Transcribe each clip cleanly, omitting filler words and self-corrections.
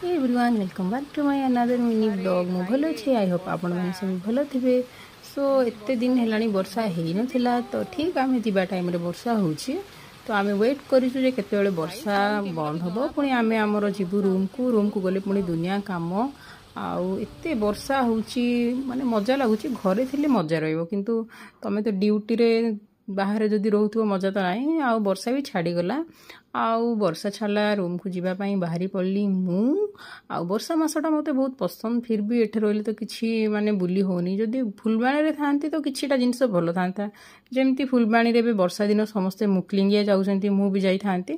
Everyone welcome back to my another mini blog मु भल अच्छे आई होप आपण मैंने सब भल थे। सो एत दिन है वर्षा हो नाला तो ठीक आम जा टाइम वर्षा होची तो आम वेट करूँ केत वर्षा बंद हम पुणी आम आमर जीवु रूम को गले पुणी दुनिया कम आउ एते वर्षा होची माने मजा लगुच घरे थी मजा रु तुम तो ड्यूटी रे बाहर जदि रोथो मजा तो नहीं आउ वर्षा भी छाड़ीगला आउ वर्षा छाड़ा रूम को जीवाई बाहरी पड़ी मु आउ वर्षा मसटा मत बहुत पसंद फिर भी एठे रही तो किसी माने बुली होनी जदि फुलबाणी था तो किछिटा जिनस भल था जमती फुलबाणी रे भी वर्षा दिन समस्ते मुकलिंगिया जाऊँच मु भी जाई थांती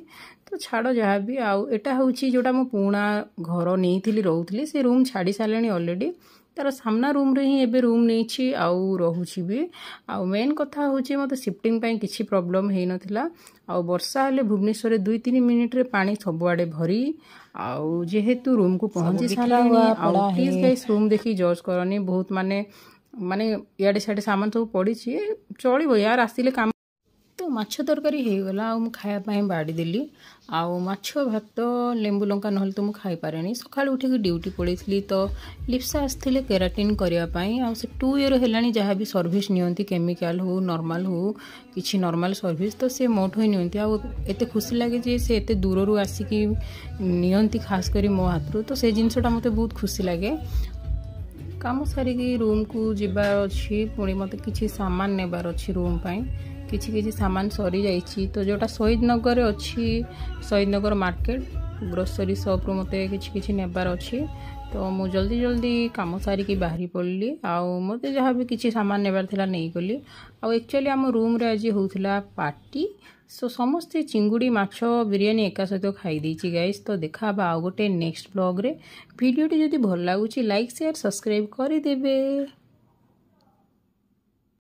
तो छाड़ जहाँ भी आउ एटा हूँ जोटा मो पुणा घर नहीं रोली से रूम छाड़ी सारे अलरेडी तार सामना रूम रे ही एबे रूम नहीं आउ रहूची भी आउ मेन कथा होची मते शिफ्टिंग पई किछि प्रॉब्लम हेई नथिला आउ वर्षा हेले भुवनेश्वर 2-3 मिनिट रे पानी सबुआडे भरी आउ जेहेतु रूम को पहुंची सालानी आउ प्लीज गाइस रूम देखी जज करनी बहुत माने माने याडे साडे सामान सब पड़ी चलिबो यार आसिले काम तो माछ तरकारी हो गला आ खायापाई बाड़ी देली आउ माछ भात लेंबू लंका नहले तो मुझे खाई पारे सका उठिक ड्यूटी पड़ी तो लिप्सा आसते केराटिन करने आ 2 इयर है जहाँ भी सर्विस नियंती केमिकल हो नॉर्मल हो किसी नॉर्मल सर्विस तो सी मोठो ही नियंती आते खुशी लगे जे से एते दूर आसिकी नियंती खास करी मो हाथ तो से जिनसटा मते बहुत खुशी लगे काम सारिकी रूम को जीवार अच्छी पुणी मत किसी सामान नेबार अच्छी रूम पाई किसी सामान सरी जाइए तो जोटा शहीद नगर अच्छी शहीद नगर मार्केट ग्रोसरी शॉप रू मते किसी नेबार अच्छी तो मु जल्दी जल्दी काम सारिकी बाहरी पड़ी आउ मते जहाँ भी किसी सामान नेबार थिला नहीं गली आउ एक्चुअली आम रूम रे आज होउथिला पार्टी सो समस्ते चिंगुड़ी माछ बिरियानी एका सहित खाई देछि गाइस तो देखा आउ गोटे नेक्स्ट ब्लॉग रे वीडियो टी जदि भल लागुची लाइक शेयर सब्सक्राइब कर देबे।